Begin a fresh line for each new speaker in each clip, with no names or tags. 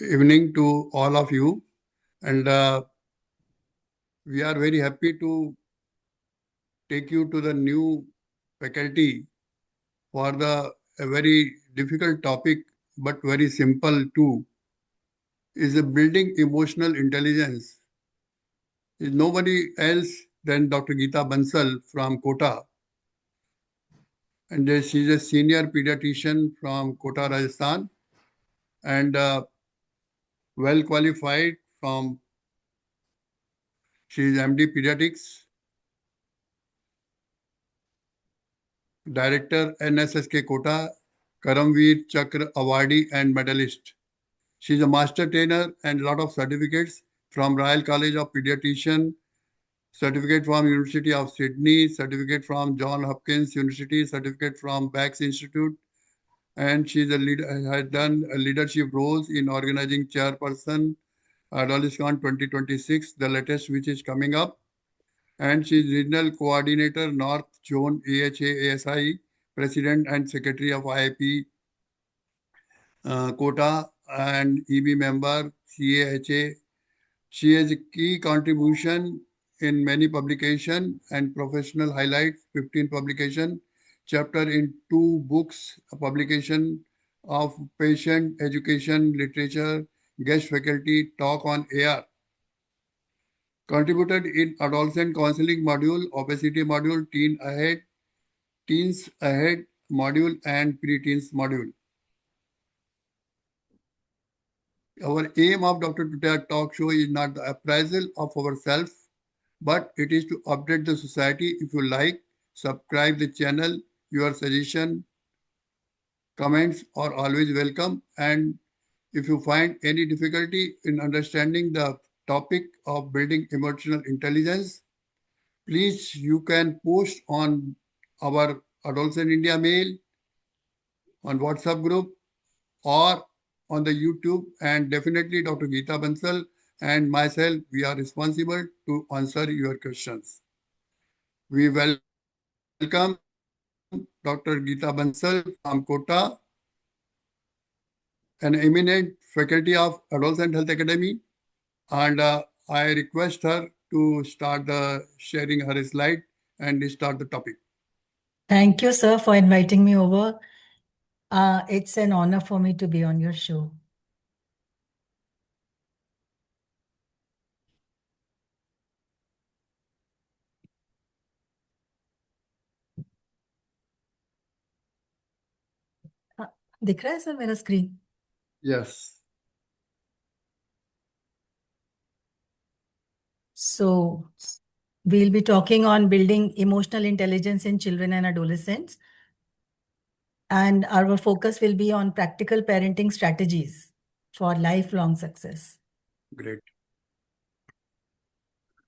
evening to all of you, and we are very happy to take you to the new faculty for the a very difficult topic, but very simple too. Is a building emotional intelligence. Is nobody else than Dr. Geeta Bansal from Kota, and she's a senior pediatrician from Kota, Rajasthan, and well qualified from. She is MD Pediatrics, Director NSSK Kota, Karamveer Chakra Awardee and medalist. She is a master trainer and lot of certificates from Royal College of Pediatrician, certificate from University of Sydney, certificate from John Hopkins University, certificate from Bax Institute, and she is a has done leadership roles in organizing chairperson adolescent 2026, the latest which is coming up, and she is regional coordinator North Zone AHA ASI, president and secretary of IIP Kota and EB member CAHA. She has a key contribution in many publication and professional highlights, 15 publication, chapter in 2 books, a publication of patient education literature, guest faculty, talk on AR. Contributed in adolescent counseling module, obesity module, teens ahead module, and preteens module. Our aim of Dr. Tuteja talk show is not the appraisal of ourselves, but it is to update the society. If you like, subscribe the channel. Your suggestion, comments are always welcome. And if you find any difficulty in understanding the topic of building emotional intelligence, please you can post on our Adolescent India mail, on WhatsApp group, or on the YouTube, and definitely Dr. Geeta Bansal and myself, we are responsible to answer your questions. We welcome Dr. Geeta Bansal from Kota, an eminent faculty of Adolescent Health Academy, and I request her to start the sharing her slide and start the topic.
Thank you, sir, for inviting me over. It's an honor for me to be on your show. दिख रहा है sir मेरा screen?
Yes.
So we'll be talking on building emotional intelligence in children and adolescents. And our focus will be on practical parenting strategies for lifelong success.
Great.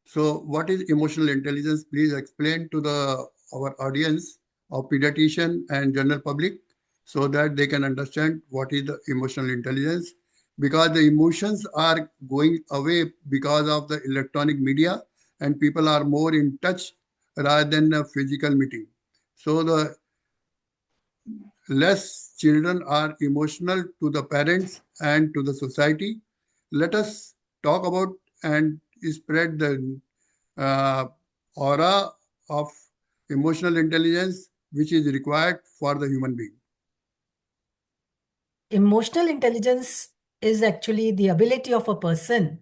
So what is emotional intelligence? Please explain to our audience of pediatrician and general public so that they can understand what is the emotional intelligence, because the emotions are going away because of the electronic media and people are more in touch rather than a physical meeting. So the less children are emotional to the parents and to the society. Let us talk about and spread the aura of emotional intelligence which is required for the human being.
Emotional intelligence is actually the ability of a person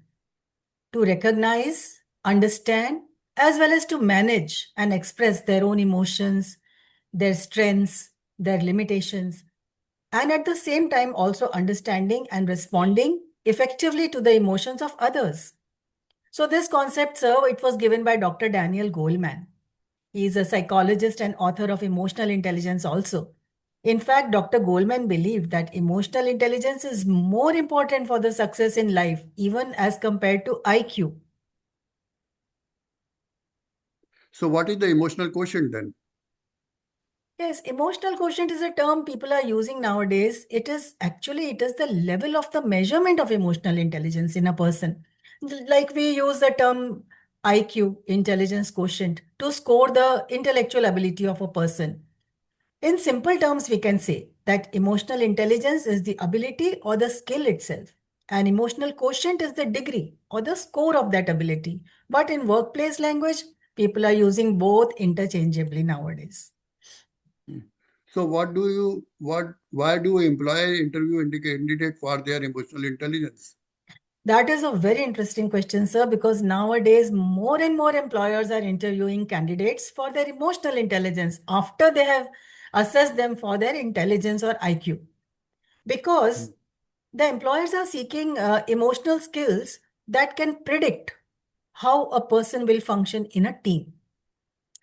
to recognize, understand, as well as to manage and express their own emotions, their strengths, their limitations, and at the same time also understanding and responding effectively to the emotions of others. So this concept, sir, it was given by Dr. Daniel Goleman. He is a psychologist and author of emotional intelligence also. In fact, Dr. Goleman believed that emotional intelligence is more important for the success in life, even as compared to IQ.
So what is the emotional quotient then?
Yes, emotional quotient is a term people are using nowadays. It is the level of the measurement of emotional intelligence in a person. Like we use the term IQ, intelligence quotient, to score the intellectual ability of a person. In simple terms, we can say that emotional intelligence is the ability or the skill itself And emotional quotient is the degree or the score of that ability. But in workplace language, people are using both interchangeably nowadays.
So why do employer interview candidate for their emotional intelligence?
That is a very interesting question, sir, because nowadays more and more employers are interviewing candidates for their emotional intelligence after they have assessed them for their intelligence or IQ. Because the employers are seeking emotional skills that can predict how a person will function in a team.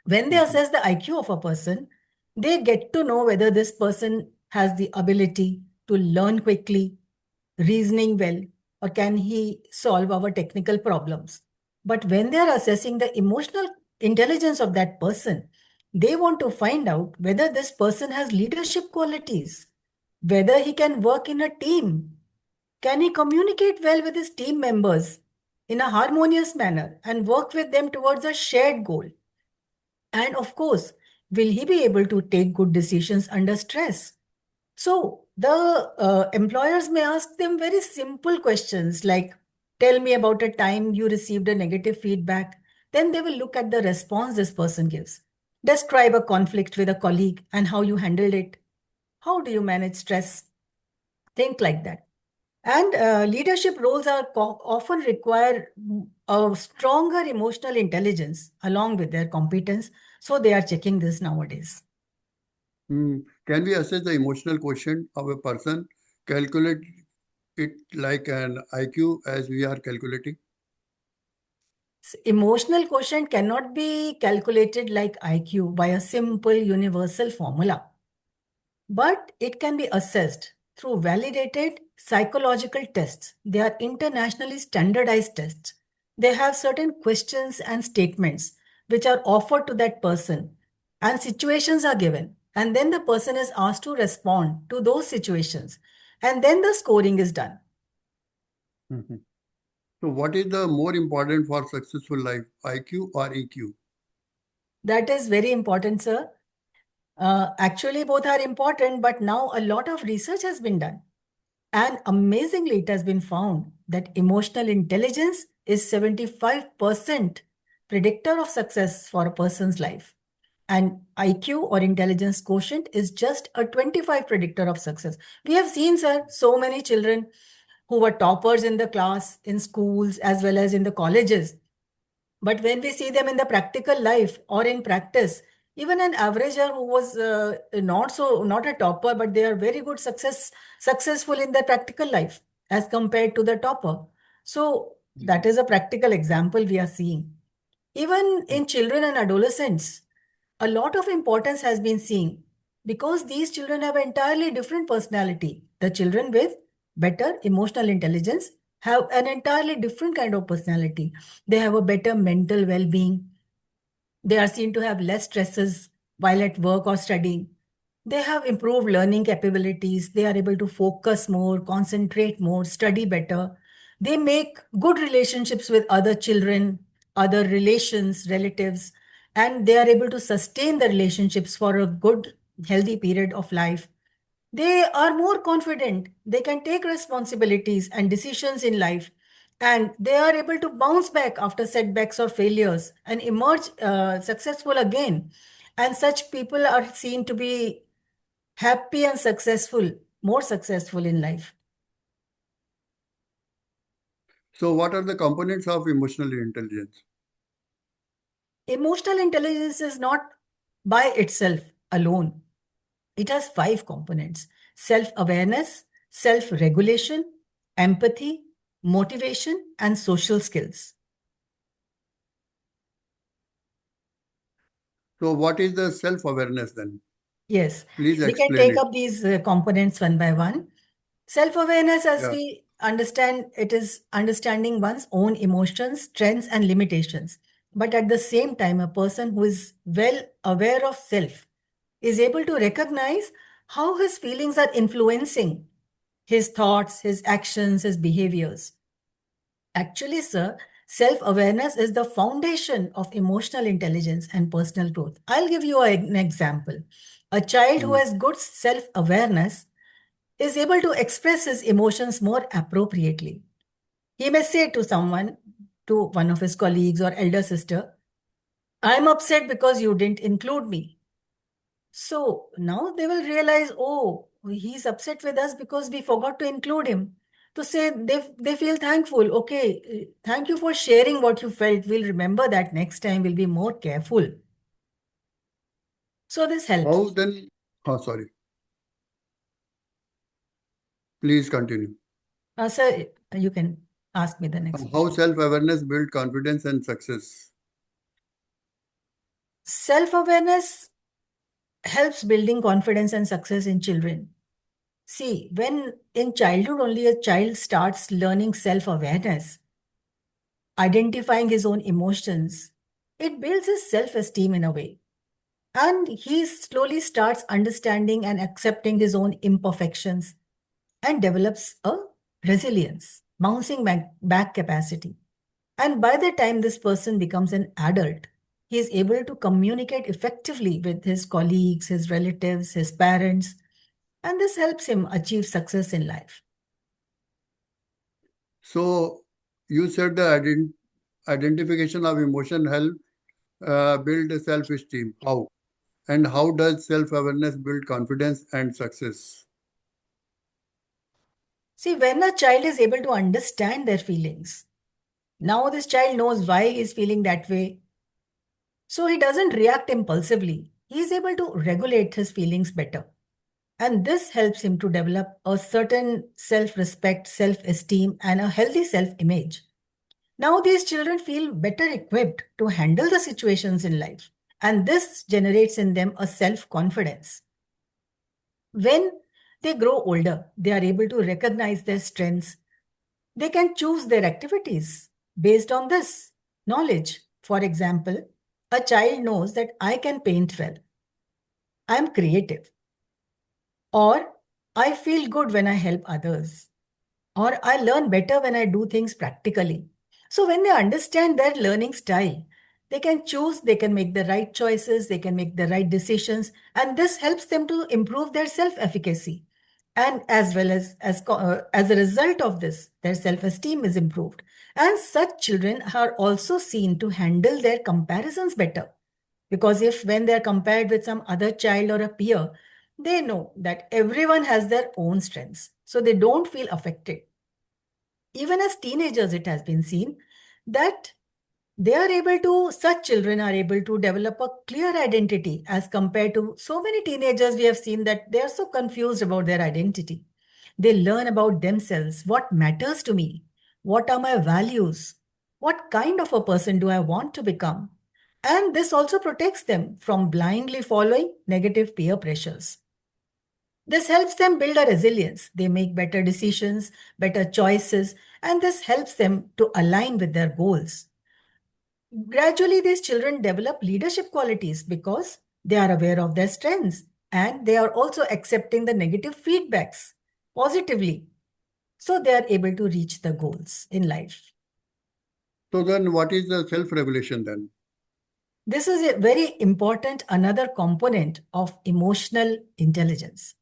When they assess the IQ of a person, they get to know whether this person has the ability to learn quickly, reasoning well, or can he solve our technical problems. But when they are assessing the emotional intelligence of that person, they want to find out whether this person has leadership qualities, whether he can work in a team, can he communicate well with his team members in a harmonious manner and work with them towards a shared goal. And of course, will he be able to take good decisions under stress? So the employers may ask them very simple questions like, tell me about a time you received a negative feedback. Then they will look at the response this person gives. Describe a conflict with a colleague and how you handled it. How do you manage stress? Think like that. And leadership roles are often require a stronger emotional intelligence along with their competence. So they are checking this nowadays.
Can we assess the emotional quotient of a person, calculate it like an IQ as we are calculating?
Emotional quotient cannot be calculated like IQ by a simple universal formula, but it can be assessed through validated psychological tests. They are internationally standardized tests. They have certain questions and statements which are offered to that person, and situations are given. And then the person is asked to respond to those situations. And then the scoring is done.
Mhm. So what is the more important for successful life, IQ or EQ?
That is very important, sir. Actually, both are important, but now a lot of research has been done. And amazingly, it has been found that emotional intelligence is 75% predictor of success for a person's life. And IQ or intelligence quotient is just a 25 predictor of success. We have seen, sir, so many children who were toppers in the class, in schools, as well as in the colleges. But when we see them in the practical life or in practice, even an averager who was not a topper, but they are very good successful in their practical life as compared to the topper. So that is a practical example we are seeing. Even in children and adolescents, a lot of importance has been seen because these children have entirely different personality. The children with better emotional intelligence have an entirely different kind of personality. They have a better mental well-being. They are seen to have less stresses while at work or studying. They have improved learning capabilities. They are able to focus more, concentrate more, study better. They make good relationships with other children, other relations, relatives, and they are able to sustain the relationships for a good, healthy period of life. They are more confident. They can take responsibilities and decisions in life. And they are able to bounce back after setbacks or failures and emerge successful again. And such people are seen to be happy and successful, more successful in life.
So what are the components of emotional intelligence?
Emotional intelligence is not by itself alone. It has five components: self awareness, self regulation, empathy, motivation, and social skills.
So what is the self-awareness then?
Yes,
Please
we can
explain
take
it.
up these components one by one. Self awareness, as
Yeah.
we understand, it is understanding one's own emotions, strengths, and limitations. But at the same time, a person who is well aware of self is able to recognize how his feelings are influencing his thoughts, his actions, his behaviors. Actually, sir, self awareness is the foundation of emotional intelligence and personal growth. I'll give you an example. A child who
Mm,
has good self awareness is able to express his emotions more appropriately. He may say to someone, to one of his colleagues or elder sister, I'm upset because you didn't include me. So now they will realize, oh, he's upset with us because we forgot to include him. To say they feel thankful. Okay, thank you for sharing what you felt. We'll remember that next time. We'll be more careful. So this
How
helps.
then? Oh, sorry. Please continue.
Sir, you can ask me the next
How
question.
self-awareness build confidence and success?
Self-awareness helps building confidence and success in children. See, when in childhood only a child starts learning self-awareness, identifying his own emotions, it builds his self-esteem in a way. And he slowly starts understanding and accepting his own imperfections and develops a resilience, bouncing back capacity. And by the time this person becomes an adult, he is able to communicate effectively with his colleagues, his relatives, his parents, and this helps him achieve success in life.
So you said the identification of emotion help build self-esteem. How? And how does self-awareness build confidence and success?
See, when a child is able to understand their feelings, now this child knows why he is feeling that way. So he doesn't react impulsively. He is able to regulate his feelings better. And this helps him to develop a certain self respect, self esteem, and a healthy self image. Now, these children feel better equipped to handle the situations in life. And this generates in them a self confidence. When they grow older, they are able to recognize their strengths. They can choose their activities based on this knowledge. For example, a child knows that I can paint well, I am creative, or I feel good when I help others, or I learn better when I do things practically. So, when they understand their learning style, they can choose, they can make the right choices, they can make the right decisions, and this helps them to improve their self efficacy. And as well as a result of this, their self esteem is improved. And such children are also seen to handle their comparisons better. Because if when they're compared with some other child or a peer, they know that everyone has their own strengths. So they don't feel affected. Even as teenagers, it has been seen that such children are able to develop a clear identity as compared to so many teenagers. We have seen that they are so confused about their identity. They learn about themselves, what matters to me, what are my values, what kind of a person do I want to become. And this also protects them from blindly following negative peer pressures. This helps them build a resilience. They make better decisions, better choices, and this helps them to align with their goals. Gradually, these children develop leadership qualities because they are aware of their strengths and they are also accepting the negative feedbacks positively. So they are able to reach the goals in life.
So then what is the self-regulation then?
This is a very important another component of emotional intelligence.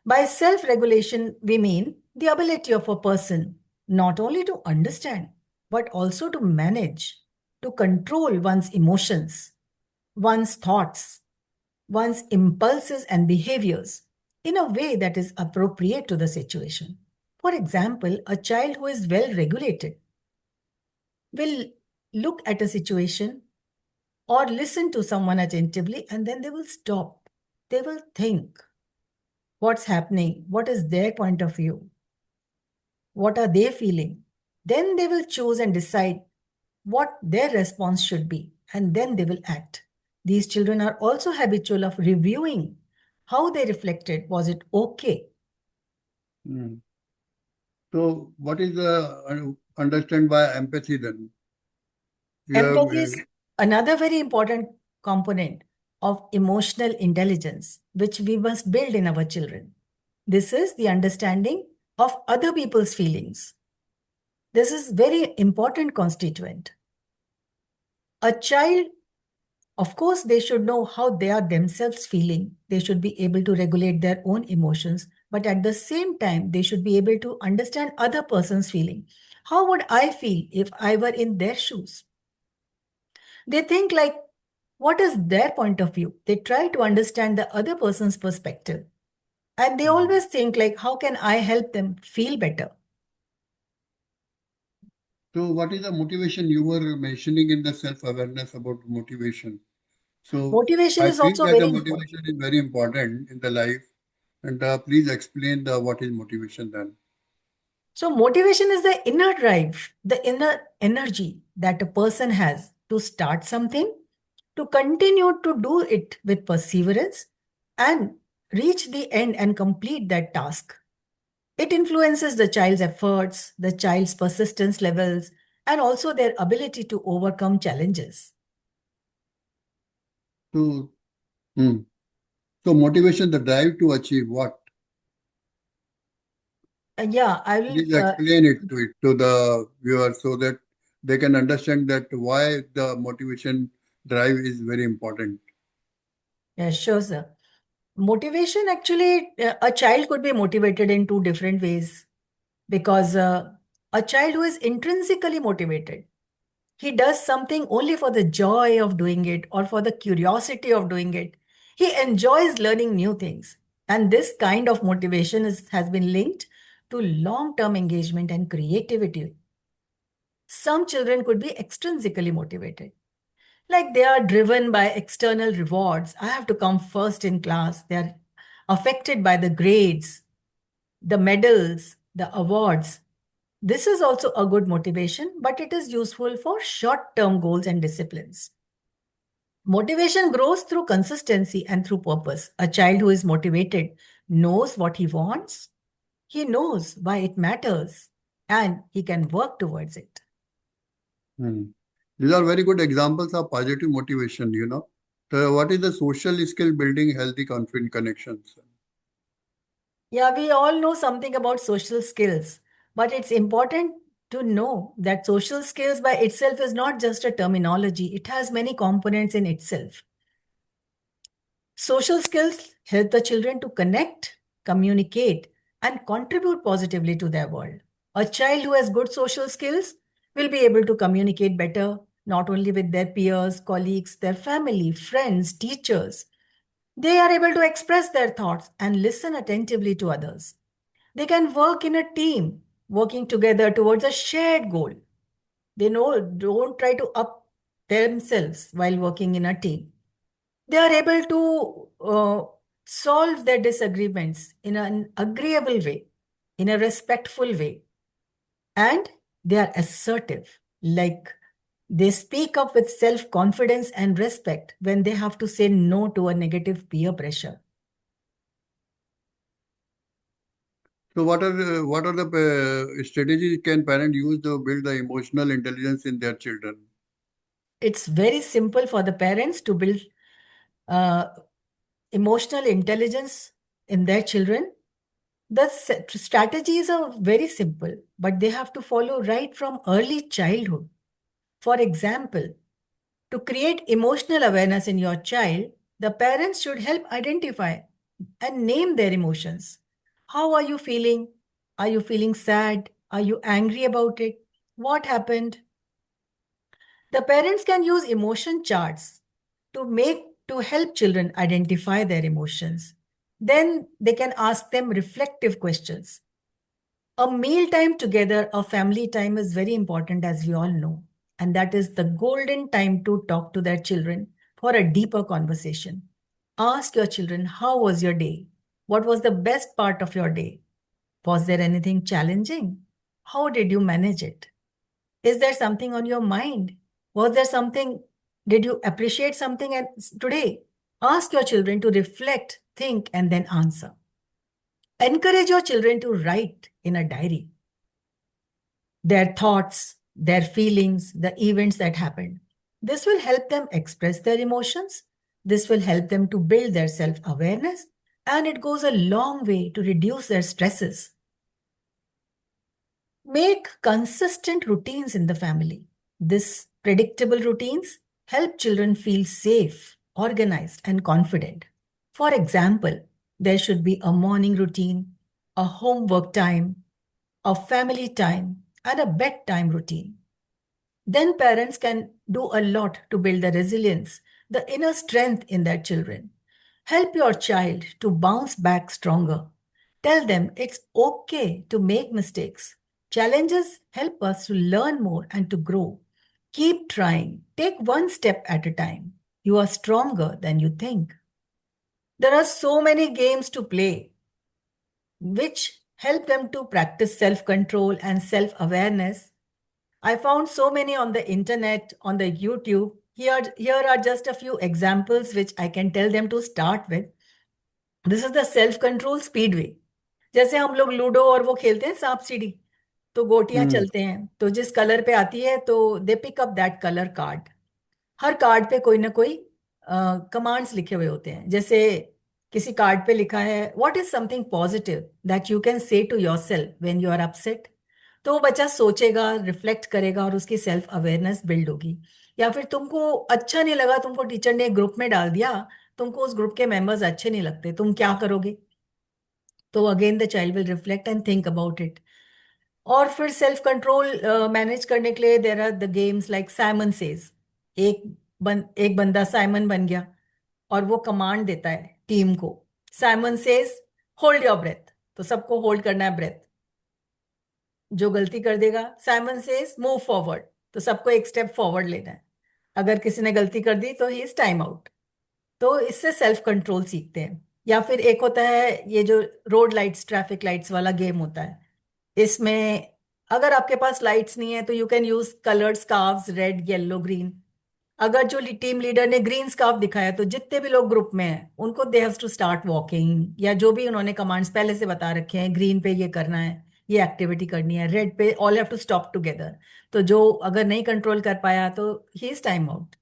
By self regulation, we mean the ability of a person not only to understand, but also to manage, to control one's emotions, one's thoughts, one's impulses and behaviors in a way that is appropriate to the situation. For example, a child who is well regulated will look at a situation or listen to someone attentively and then they will stop. They will think what's happening, what is their point of view, what are they feeling. Then they will choose and decide what their response should be, and then they will act. These children are also habitual of reviewing how they reflected. Was it okay?
Hmm. So what is the understand by empathy then? You have
Empathy is another very important component of emotional intelligence, which we must build in our children. This is the understanding of other people's feelings. This is very important constituent. A child, of course, they should know how they are themselves feeling. They should be able to regulate their own emotions. but at the same time, they should be able to understand other person's feeling. How would I feel if I were in their shoes? They think like, what is their point of view? They try to understand the other person's perspective. And they
Hmm.
always think like, how can I help them feel better?
So, what is the motivation you were mentioning in the self-awareness about motivation? So,
Motivation
I
is
think
also
that the
very important.
motivation is very important in the life. And please explain the what is motivation then.
So, motivation is the inner drive, the inner energy that a person has to start something, to continue to do it with perseverance, and reach the end and complete that task. It influences the child's efforts, the child's persistence levels, and also their ability to overcome challenges.
So, hmm. So motivation, the drive to achieve what?
Yeah, I will.
Please explain it to the viewer so that they can understand that why the motivation drive is very important.
Yeah, sure, sir. Motivation actually, a child could be motivated in two different ways because a child who is intrinsically motivated, he does something only for the joy of doing it or for the curiosity of doing it. He enjoys learning new things. And this kind of motivation has been linked to long term engagement and creativity. Some children could be extrinsically motivated, like they are driven by external rewards. I have to come first in class. They are affected by the grades, the medals, the awards. This is also a good motivation, but it is useful for short term goals and disciplines. Motivation grows through consistency and through purpose. A child who is motivated knows what he wants, he knows why it matters, and he can work towards it.
Hmm. These are very good examples of positive motivation. So what is the social skill building healthy confident connections?
Yeah, we all know something about social skills, but it's important to know that social skills by itself is not just a terminology, it has many components in itself. Social skills help the children to connect, communicate, and contribute positively to their world. A child who has good social skills will be able to communicate better, not only with their peers, colleagues, their family, friends, teachers. They are able to express their thoughts and listen attentively to others. They can work in a team, working together towards a shared goal. They know don't try to up themselves while working in a team. They are able to solve their disagreements in an agreeable way, in a respectful way, and they are assertive. Like they speak up with self confidence and respect when they have to say no to a negative peer pressure.
So what are the strategies can parent use to build the emotional intelligence in their children?
It's very simple for the parents to build uh, emotional intelligence in their children. The strategies are very simple, but they have to follow right from early childhood. For example, to create emotional awareness in your child, the parents should help identify and name their emotions. How are you feeling? Are you feeling sad? Are you angry about it? What happened? The parents can use emotion charts to help children identify their emotions. Then they can ask them reflective questions. A meal time together, a family time is very important, as we all know. And that is the golden time to talk to their children for a deeper conversation. Ask your children, how was your day? What was the best part of your day? Was there anything challenging? How did you manage it? Is there something on your mind? Was there something? Did you appreciate something today? Ask your children to reflect, think, and then answer. Encourage your children to write in a diary their thoughts, their feelings, the events that happened. This will help them express their emotions. This will help them to build their self awareness. And it goes a long way to reduce their stresses. Make consistent routines in the family. This predictable routines help children feel safe, organized, and confident. For example, there should be a morning routine, a homework time, a family time, and a bedtime routine. Then parents can do a lot to build the resilience, the inner strength in their children. Help your child to bounce back stronger. Tell them it's okay to make mistakes. Challenges help us to learn more and to grow. Keep trying. Take one step at a time. You are stronger than you think. There are so many games to play, which help them to practice self control and self awareness. I found so many on the internet, on the YouTube. Here are just a few examples which I can tell them to start with. This is the self control speedway. जैसे हम लोग ludo और वो खेलते हैं सांप सीढ़ी, तो गोटियां
Hmm.
चलते हैं, तो जिस कलर पे आती है तो they pick up that colour card. हर कार्ड पे कोई ना कोई कमांड्स लिखे हुए होते हैं. जैसे किसी कार्ड पे लिखा है what is something positive that you can say to yourself when you are upset. तो वो बच्चा सोचेगा, रिफ्लेक्ट करेगा और उसकी सेल्फ अवेयरनेस बिल्ड होगी. या फिर तुमको अच्छा नहीं लगा, तुमको टीचर ने एक ग्रुप में डाल दिया, तुमको उस ग्रुप के मेंबर्स अच्छे नहीं लगते, तुम क्या करोगे? तो again the child will reflect and think about it. और फिर सेल्फ कंट्रोल मैनेज करने के लिए there are the games like Simon says. एक एक बंदा साइमन बन गया और वो कमांड देता है टीम को. Simon says hold your breath, तो सबको होल्ड करना है ब्रेथ. जो गलती कर देगा, साइमन सेज मूव फॉरवर्ड, तो सबको एक स्टेप फॉरवर्ड लेना है. अगर किसी ने गलती कर दी तो ही इज टाइम आउट. तो इससे सेल्फ कंट्रोल सीखते हैं. या फिर एक होता है ये जो रोड लाइट्स, ट्रैफिक लाइट्स वाला गेम होता है. इसमें अगर आपके पास लाइट्स नहीं है तो you can use coloured scarves, red, yellow, green. अगर जो टीम लीडर ने ग्रीन स्कार्फ दिखाया तो जितने भी लोग ग्रुप में हैं उनको they have to start walking, या जो भी उन्होंने कमांड्स पहले से बता रखे हैं. ग्रीन पे ये करना है, ये एक्टिविटी करनी है. रेड पे all have to stop together. तो जो अगर नहीं कंट्रोल कर पाया तो ही इज टाइम आउट.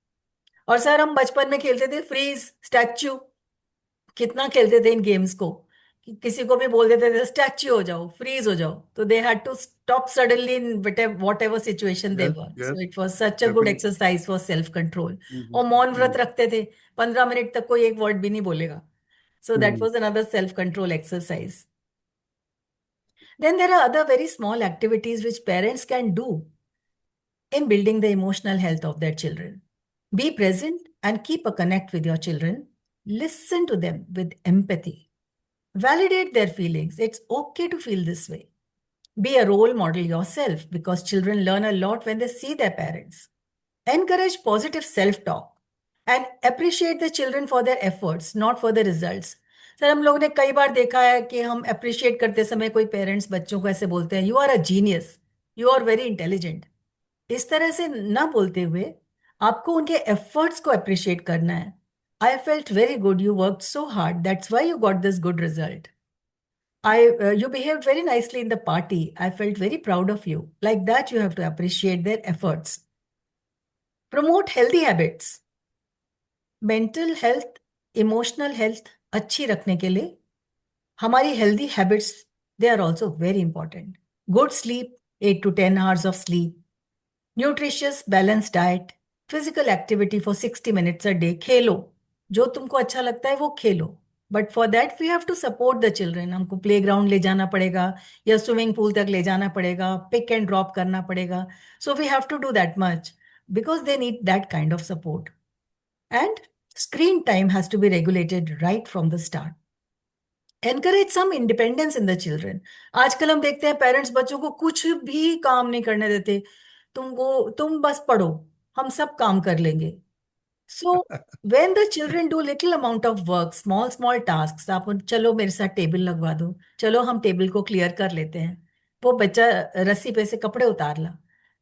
और सर हम बचपन में खेलते थे फ्रीज, स्टैच्यू. कितना खेलते थे इन गेम्स को, कि किसी को भी बोल देते थे स्टैच्यू हो जाओ, फ्रीज हो जाओ, तो they had to stop suddenly in whatever situation they
Yes,
were.
yes,
so it was such a good
definitely.
Exercise for self control.
Hmm.
और मौन व्रत
Hmm.
रखते थे, 15 मिनट तक कोई एक वर्ड भी नहीं बोलेगा. So that
Hmm.
Was another self control exercise. Then there are other very small activities which parents can do in building the emotional health of their children. Be present and keep a connect with your children. Listen to them with empathy. Validate their feelings. It's okay to feel this way. Be a role model yourself because children learn a lot when they see their parents. Encourage positive self talk and appreciate the children for their efforts, not for the results. Sir हम लोग ने कई बार देखा है कि हम appreciate करते समय कोई पेरेंट्स बच्चों को ऐसे बोलते हैं you are a genius, you are very intelligent. इस तरह से ना बोलते हुए आपको उनके एफर्ट्स को अप्रिशिएट करना है. I felt very good, you work so hard, that's why you got this good result. You behaved very nicely in the party. I felt very proud of you. Like that, you have to appreciate their efforts. Promote healthy habits. Mental health, emotional health अच्छी रखने के लिए हमारी healthy habits, they are also very important. Good sleep, 8 to 10 hours of sleep. Nutritious balance diet. Physical activity for 60 minutes a day. खेलो, जो तुमको अच्छा लगता है वो खेलो. But for that we have to support the children. हमको playground ले जाना पड़ेगा या स्विमिंग पूल तक ले जाना पड़ेगा, पिक एंड ड्रॉप करना पड़ेगा. So we have to do that much because they need that kind of support. And screen time has to be regulated right from the start. Encourage some independence in the children. आजकल हम देखते हैं parents बच्चों को कुछ भी काम नहीं करने देते. तुम बस पढ़ो, हम सब काम कर लेंगे. So when the children do little amount of work, small tasks, आप चलो मेरे साथ टेबल लगवा दो, चलो हम टेबल को क्लियर कर लेते हैं, वो बच्चा रस्सी पे से कपड़े उतार ला.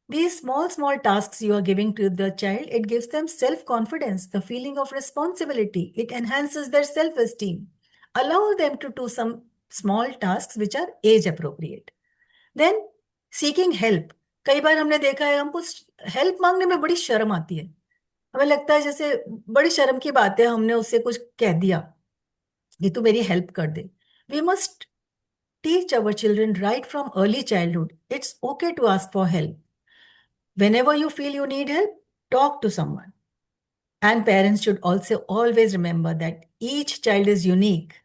These small tasks you are giving to the child, it gives them self-confidence, the feeling of responsibility. It enhances their self-esteem. Allow them to do some small tasks which are age appropriate. Then seeking help. कई बार हमने देखा है हमको help मांगने में बड़ी शर्म आती है. हमें लगता है जैसे बड़ी शर्म की बात है, हमने उससे कुछ कह दिया कि तू मेरी हेल्प कर दे. We must teach our children right from early childhood. It's okay to ask for help. Whenever you feel you need help, talk to someone. And parents should also always remember that each child is unique.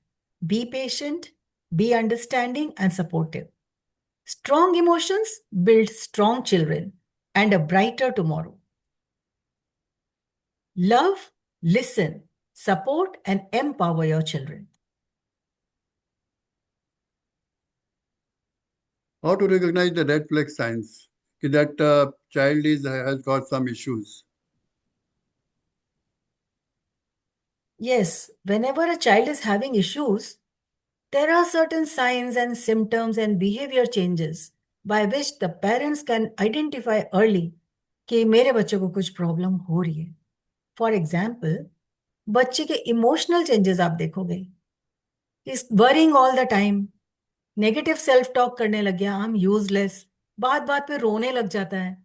Be patient, Be understanding and supportive. Strong emotions build strong children and a brighter tomorrow. Love, listen, support, and empower your children.
How to recognize the red flag signs that child has got some issues?
Yes, whenever a child is having issues, there are certain signs and symptoms and behavior changes by which the parents can identify early कि मेरे बच्चों को कुछ problem हो रही है. For example, बच्चे के इमोशनल चेंजेस आप देखोगे. Is worrying all the time, negative self talk करने लग गया, आई एम यूजलेस, बात बात पे रोने लग जाता है.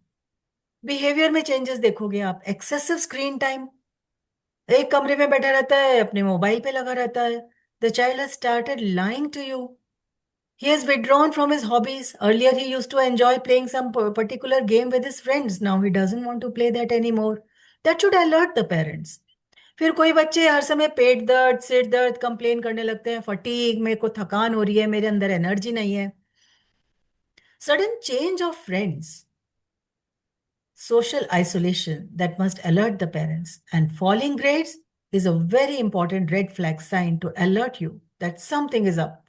बिहेवियर में चेंजेस देखोगे आप, एक्सेसिव स्क्रीन टाइम, एक कमरे में बैठा रहता है, अपने मोबाइल पे लगा रहता है. The child has started lying to you. He has withdrawn from his hobbies. Earlier, he used to enjoy playing some particular game with his friends. Now he doesn't want to play that anymore. That should alert the parents. फिर कोई बच्चे हर समय पेट दर्द, सिर दर्द complain करने लगते हैं, फटीग, मेरे को थकान हो रही है, मेरे अंदर एनर्जी नहीं है. Sudden change of friends, social isolation that must alert the parents. And falling grades is a very important red flag sign to alert you that something is up.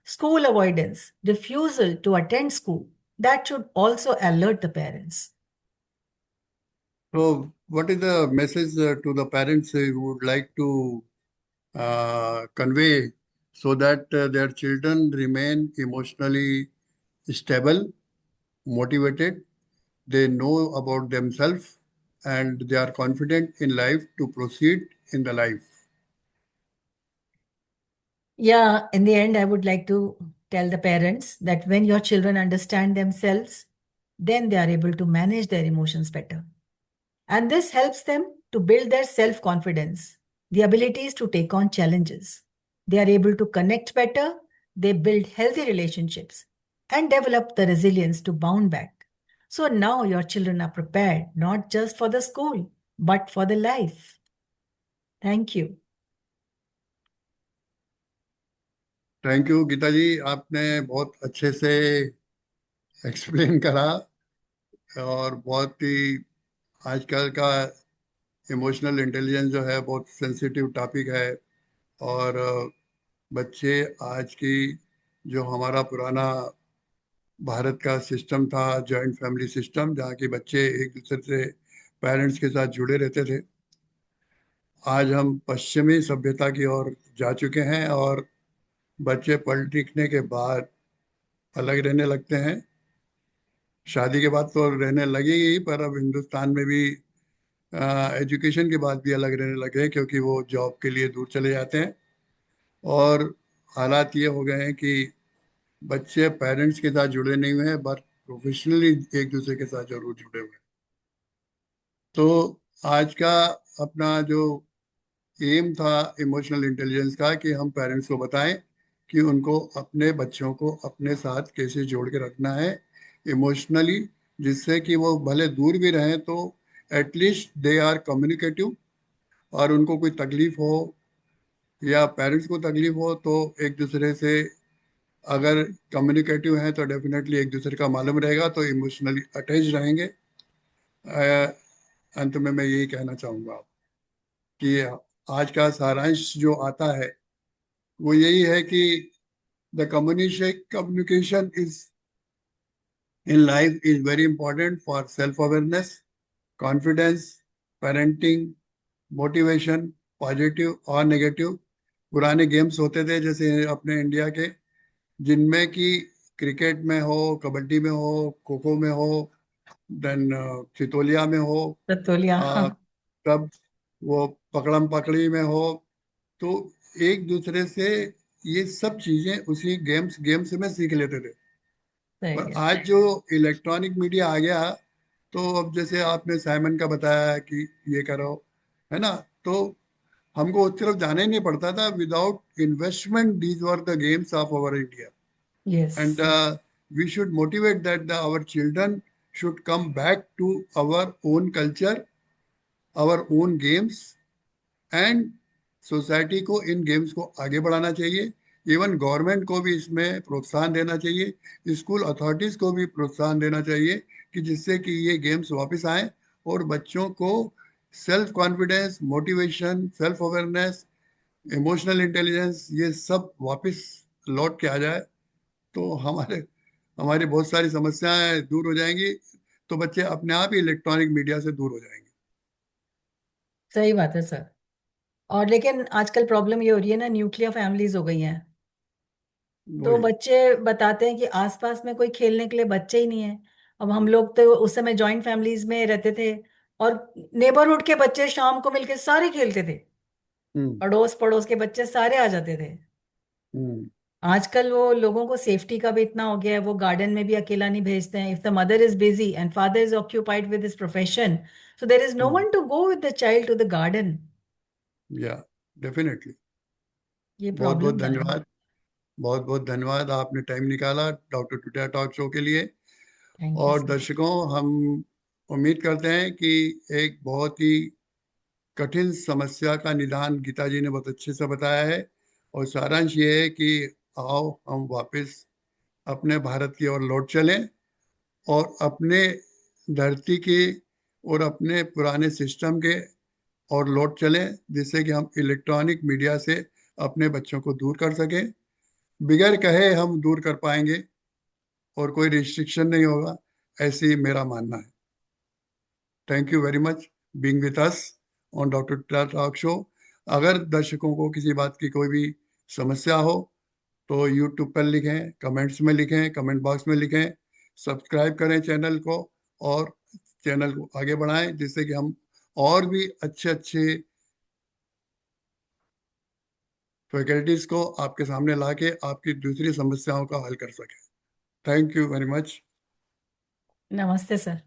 School avoidance, refusal to attend school, that should also alert the parents.
So, what is the message to the parents you would like to convey so that their children remain emotionally stable, motivated, they know about themselves, and they are confident in life to proceed in the life?
Yeah, in the end, I would like to tell the parents that when your children understand themselves, then they are able to manage their emotions better. And this helps them to build their self confidence, the abilities to take on challenges. They are able to connect better, they build healthy relationships, and develop the resilience to bounce back. So now your children are prepared not just for the school, but for the life. Thank you.
Thank you Geeta ji, आपने बहुत अच्छे से explain करा और बहुत ही आजकल का emotional intelligence जो है बहुत सेंसिटिव टॉपिक है। और बच्चे आज की जो हमारा पुराना भारत का सिस्टम था, जॉइंट फैमिली सिस्टम, जहाँ के बच्चे एक दूसरे से पेरेंट्स के साथ जुड़े रहते थे, आज हम पश्चिमी सभ्यता की ओर जा चुके हैं और बच्चे पढ़ लिखने के बाद अलग रहने लगते हैं। शादी के बाद तो रहने लगेगी ही, पर अब हिंदुस्तान में भी एजुकेशन के बाद भी अलग रहने लगे हैं, क्योंकि वो जॉब के लिए दूर चले जाते हैं। और हालात ये हो गए हैं कि बच्चे पेरेंट्स के साथ जुड़े नहीं हुए हैं, बट प्रोफेशनली एक दूसरे के साथ जरूर जुड़े हुए हैं। तो आज का अपना जो एम था इमोशनल इंटेलिजेंस का, कि हम पेरेंट्स को बताएं कि उनको अपने बच्चों को अपने साथ कैसे जोड़ के रखना है इमोशनली, जिससे कि वो भले दूर भी रहें तो एटलीस्ट दे आर कम्युनिकेटिव। और उनको कोई तकलीफ हो या पेरेंट्स को तकलीफ हो तो एक दूसरे से अगर कम्युनिकेटिव हैं तो डेफिनेटली एक दूसरे का मालूम रहेगा, तो इमोशनली अटैच रहेंगे। अंत में मैं यही कहना चाहूँगा कि आज का सारांश जो आता है वो यही है कि the communication is in life is very important for self awareness, confidence, parenting, motivation, positive और नेगेटिव। पुराने गेम्स होते थे जैसे अपने इंडिया के, जिनमें कि क्रिकेट में हो, कबड्डी में हो, खो खो में हो, देन चितोलिया में हो,
Pratolia.
तब वो पकड़म पकड़ी में हो, तो एक दूसरे से ये सब चीजें उसी गेम्स में सीख लेते थे।
सही
पर
है.
आज जो इलेक्ट्रॉनिक मीडिया आ गया, तो अब जैसे आपने साइमन का बताया कि ये करो, है ना, तो हमको उस तरफ जाना ही नहीं पड़ता था। Without investment these were the games of our India. And
Yes.
we should motivate that our children should come back to our own culture, our own games, and society को इन गेम्स को आगे बढ़ाना चाहिए, इवन गवर्नमेंट को भी इसमें प्रोत्साहन देना चाहिए, स्कूल अथॉरिटीज को भी प्रोत्साहन देना चाहिए कि जिससे कि ये गेम्स वापस आए और बच्चों को self confidence, motivation, self awareness, emotional intelligence ये सब वापस लौट के आ जाए, तो हमारे हमारी बहुत सारी समस्याएं दूर हो जाएंगी, तो बच्चे अपने आप ही इलेक्ट्रॉनिक मीडिया से दूर हो जाएंगे।
सही बात है सर। और लेकिन आजकल प्रॉब्लम ये हो रही है ना, न्यूक्लियर फैमिलीज हो गई हैं। तो
वही।
बच्चे बताते हैं कि आसपास में कोई खेलने के लिए बच्चे ही नहीं है। अब हम लोग तो उस समय जॉइंट फैमिलीज में रहते थे, और नेबरहुड के बच्चे शाम को मिलके सारे खेलते थे।
हम्म।
अड़ोस पड़ोस के बच्चे सारे आ जाते थे।
हम्म।
आजकल वो लोगों को सेफ्टी का भी इतना हो गया है, वो गार्डन में भी अकेला नहीं भेजते हैं। If the mother is busy and father is occupied with his profession, so there is no
hmm.
One to go with the child to the garden.
या डेफिनेटली।
ये
बहुत बहुत
प्रॉब्लम्स आ रही हैं।
धन्यवाद। बहुत बहुत धन्यवाद, आपने टाइम निकाला डॉक्टर टुटिया टॉक शो के लिए।
थैंक यू
और
सर।
दर्शकों, हम उम्मीद करते हैं कि एक बहुत ही कठिन समस्या का निदान गीता जी ने बहुत अच्छे से बताया है, और सारांश ये है कि आओ हम वापस अपने भारत की ओर लौट चलें और अपने धरती के और अपने पुराने सिस्टम के और लौट चलें, जिससे कि हम इलेक्ट्रॉनिक मीडिया से अपने बच्चों को दूर कर सकें। बिगैर कहे हम दूर कर पाएंगे और कोई रिस्ट्रिक्शन नहीं होगा, ऐसी मेरा मानना है। Thank you very much being with us on doctor talk show. अगर दर्शकों को किसी बात की कोई भी समस्या हो तो यूट्यूब पर लिखें, कमेंट्स में लिखें, कमेंट बॉक्स में लिखें, सब्सक्राइब करें चैनल को, और चैनल को आगे बढ़ाएं, जिससे कि हम और भी अच्छे अच्छे फैकल्टीज को आपके सामने लाके आपकी दूसरी समस्याओं का हल कर सकें। Thank you very much.
नमस्ते सर।